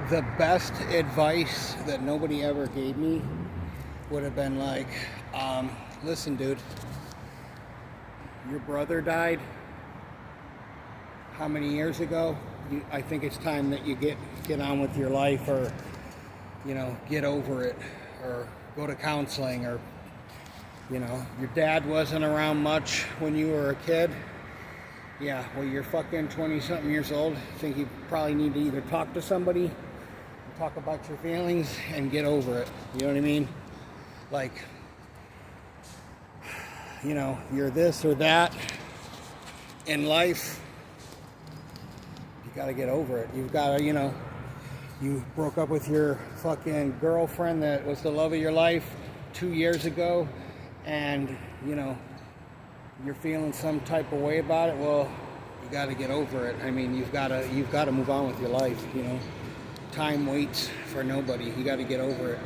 The best advice that nobody ever gave me would have been like, listen, dude, your brother died how many years ago? I think it's time that you get on with your life, or get over it, or go to counseling, or your dad wasn't around much when you were a kid. Yeah, well, you're fucking 20-something years old. I think you probably need to either talk to somebody, talk about your feelings, and get over it. You know what I mean? Like, you're this or that in life. You gotta get over it. You've gotta, you broke up with your fucking girlfriend that was the love of your life 2 years ago, and, you're feeling some type of way about it. Well, you got to get over it. I mean, you've got to move on with your life. Time waits for nobody. You got to get over it.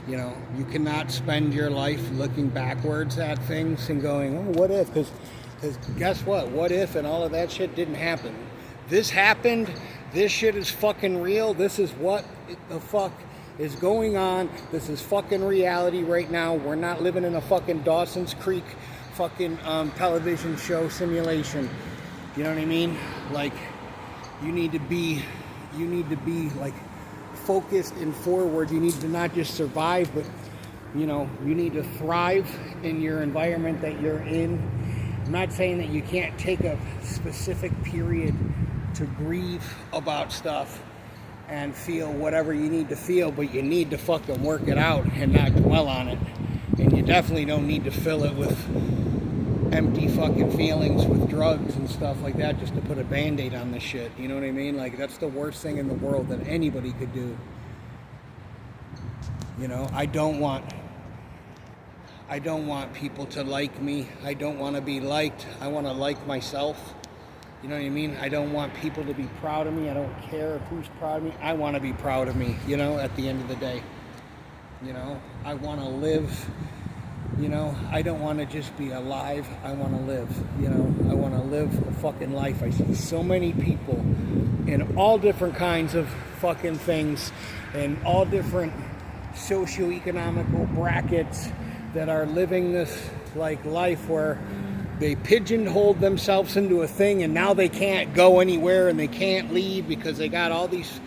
You cannot spend your life looking backwards at things and going, oh, what if? Because guess what? What if and all of that shit didn't happen? This happened. This shit is fucking real. This is what the fuck is going on. This is fucking reality right now. We're not living in a fucking Dawson's Creek fucking television show simulation. You know what I mean? Like, you need to be like focused and forward. You need to not just survive, but you need to thrive in your environment that you're in. I'm not saying that you can't take a specific period to grieve about stuff and feel whatever you need to feel, but you need to fucking work it out and not dwell on it. And you definitely don't need to fill it with empty fucking feelings with drugs and stuff like that just to put a band-aid on this shit. You know what I mean? Like, that's the worst thing in the world that anybody could do. I don't want people to like me. I don't want to be liked. I want to like myself. You know what I mean? I don't want people to be proud of me. I don't care who's proud of me. I want to be proud of me, at the end of the day. I want to live. I don't want to just be alive. I want to live. I want to live a fucking life. I see so many people in all different kinds of fucking things and all different socioeconomical brackets that are living this like life where they pigeonholed themselves into a thing, and now they can't go anywhere and they can't leave because they got all these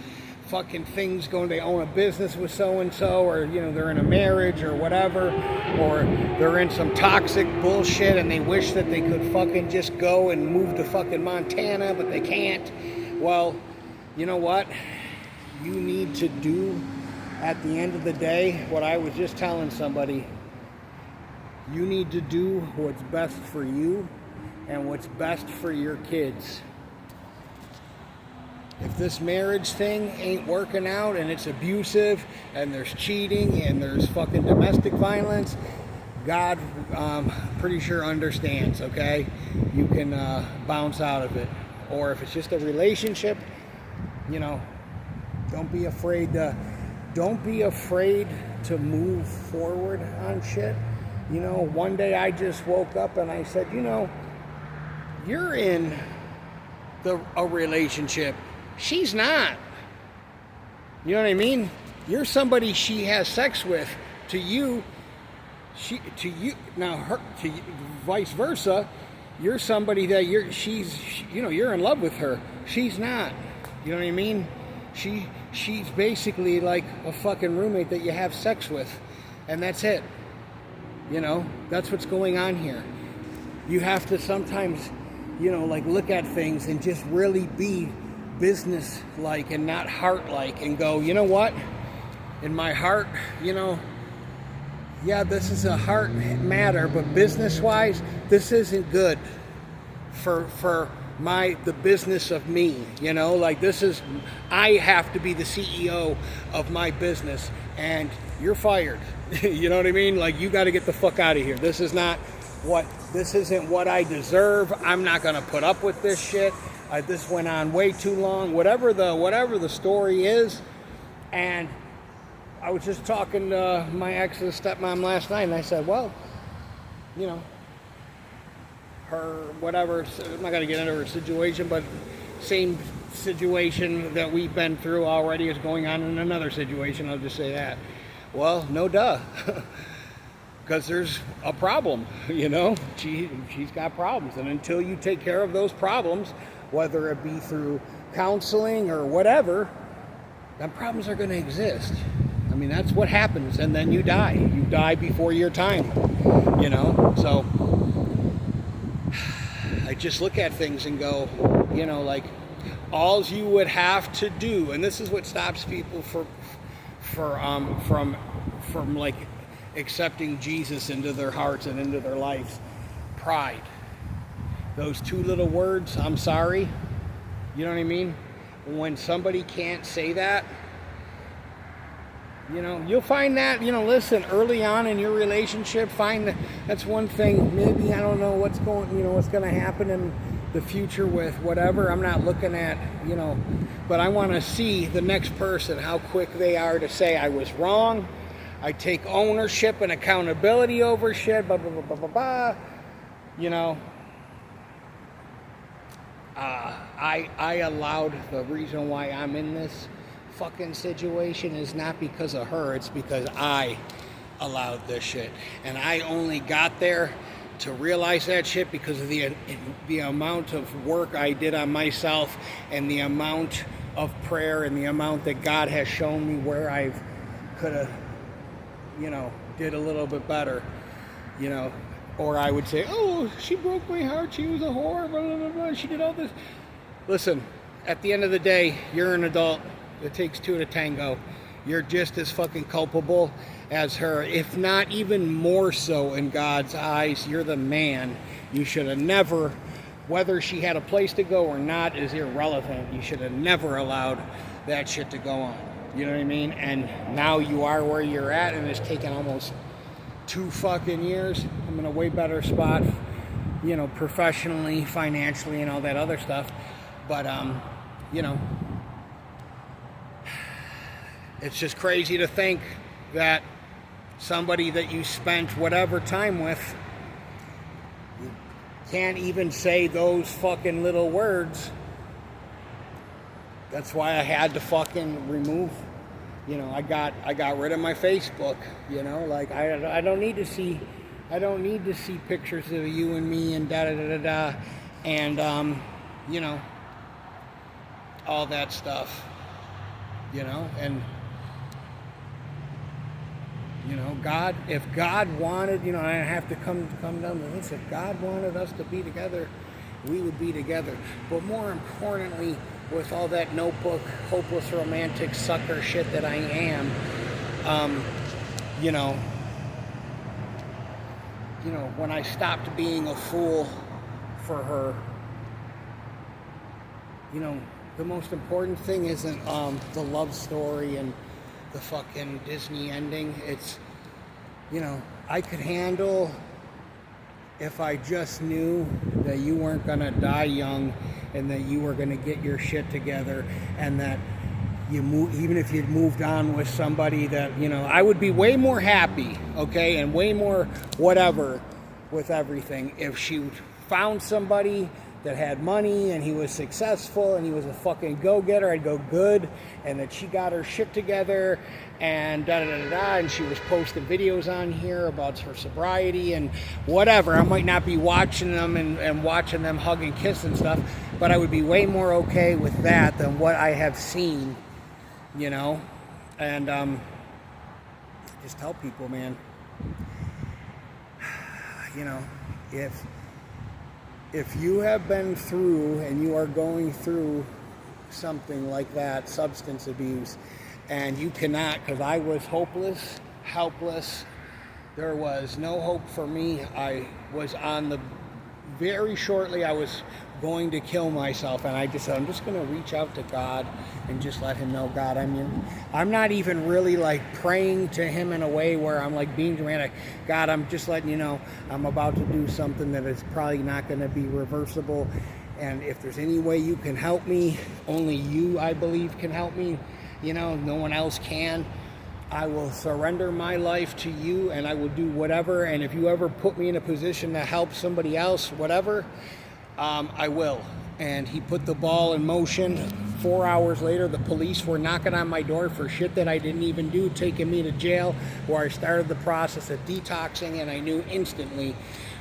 fucking things going. They own a business with so-and-so, or they're in a marriage or whatever, or they're in some toxic bullshit and they wish that they could fucking just go and move to fucking Montana, but they can't. Well, you know what? You need to do, at the end of the day, what I was just telling somebody. You need to do what's best for you and what's best for your kids. If this marriage thing ain't working out and it's abusive and there's cheating and there's fucking domestic violence, God, pretty sure understands, okay? You can bounce out of it. Or if it's just a relationship, don't be afraid to move forward on shit. One day I just woke up and I said, you're in a relationship. She's not. You know what I mean? You're somebody she has sex with. To you, vice versa. You're somebody that you're in love with her. She's not. You know what I mean? She's basically like a fucking roommate that you have sex with, and that's it. That's what's going on here. You have to sometimes, look at things and just really be business-like and not heart-like, and go, you know what? In my heart, yeah, this is a heart matter, but business-wise, this isn't good for the business of me. I have to be the CEO of my business, and you're fired. You know what I mean? Like, you got to get the fuck out of here. This isn't what I deserve. I'm not going to put up with this shit. This went on way too long. Whatever the story is. And I was just talking to my ex's stepmom last night, and I said, well, her, whatever, I'm not going to get into her situation, but same situation that we've been through already is going on in another situation. I'll just say that. Well, no duh. Because there's a problem, you know. She's got problems. And until you take care of those problems, whether it be through counseling or whatever, then problems are going to exist. I mean, that's what happens. And then you die. You die before your time, you know. So I just look at things and go, you know, like, all you would have to do, and this is what stops people from like accepting Jesus into their hearts and into their lives. Pride. Those two little words, I'm sorry. You know what I mean? When somebody can't say that, you know, you'll find that, you know, listen, early on in your relationship, find that that's one thing. Maybe, I don't know what's going to happen in the future with whatever. I'm not looking at, you know, but I want to see the next person, how quick they are to say, I was wrong. I take ownership and accountability over shit, blah, blah, blah, blah, blah, blah. You know, I allowed, the reason why I'm in this fucking situation is not because of her, it's because I allowed this shit. And I only got there to realize that shit because of the amount of work I did on myself and the amount of prayer and the amount that God has shown me where I could have, you know, did a little bit better, you know. Or I would say, oh, she broke my heart, she was a whore, blah, blah, blah, blah. She did all this. Listen, at the end of the day, you're an adult. It takes two to tango. You're just as fucking culpable as her, if not even more so in God's eyes. You're the man. You should have never, whether she had a place to go or not is irrelevant. You should have never allowed that shit to go on. You know what I mean? And now you are where you're at, and it's taken almost 2 fucking years. I'm in a way better spot, you know, professionally, financially, and all that other stuff. But, you know, it's just crazy to think that somebody that you spent whatever time with, you can't even say those fucking little words. That's why I had to fucking remove, you know, I got rid of my Facebook, you know, like I don't need to see pictures of you and me and da da da da da, and you know, all that stuff, you know. And you know, God, if God wanted, you know, I have to come down to this, if God wanted us to be together, we would be together. But more importantly, with all that notebook, hopeless romantic sucker shit that I am, you know, when I stopped being a fool for her, you know, the most important thing isn't the love story and the fucking Disney ending. It's, you know, I could handle if I just knew that you weren't gonna die young and that you were gonna get your shit together, and that even if you'd moved on with somebody that, you know, I would be way more happy, okay, and way more whatever with everything if she found somebody that had money and he was successful and he was a fucking go-getter. I'd go, good, and that she got her shit together and da da da da, and she was posting videos on here about her sobriety and whatever. I might not be watching them and watching them hug and kiss and stuff, but I would be way more okay with that than what I have seen, you know. And just tell people, man, you know, if you have been through and you are going through something like that, substance abuse, and you cannot, because I was hopeless, helpless, there was no hope for me. I was on the, very shortly I was going to kill myself, and I just said, I'm just going to reach out to God and just let him know, God, I mean, I'm not even really like praying to him in a way where I'm like being dramatic. God, I'm just letting you know I'm about to do something that is probably not going to be reversible, and if there's any way you can help me, only you, I believe, can help me, you know, no one else can. I will surrender my life to you, and I will do whatever, and if you ever put me in a position to help somebody else, whatever, I will. and he put the ball in motion. 4 hours later, the police were knocking on my door for shit that I didn't even do, taking me to jail, where I started the process of detoxing, and I knew instantly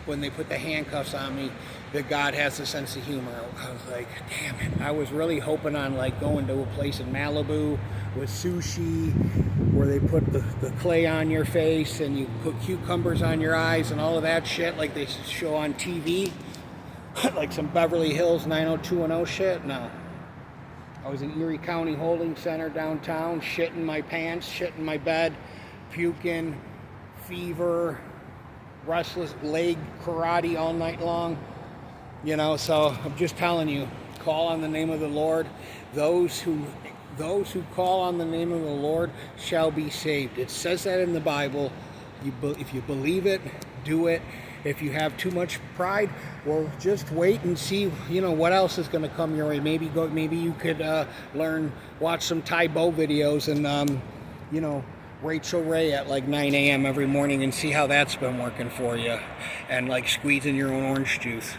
when they put the handcuffs on me that God has a sense of humor. I was like, damn it. I was really hoping on like going to a place in Malibu with sushi where they put the clay on your face and you put cucumbers on your eyes and all of that shit like they show on TV. Like some Beverly Hills 90210 shit. No. I was in Erie County Holding Center downtown, shitting my pants, shitting my bed, puking, fever, restless leg karate all night long. You know, so I'm just telling you, call on the name of the Lord. Those who call on the name of the Lord shall be saved. It says that in the Bible. If you believe it, do it. If you have too much pride, well, just wait and see, you know, what else is going to come your way. Maybe you could watch some Tai Bo videos and, you know, Rachel Ray at like 9 a.m. every morning and see how that's been working for you. And like squeezing your own orange juice.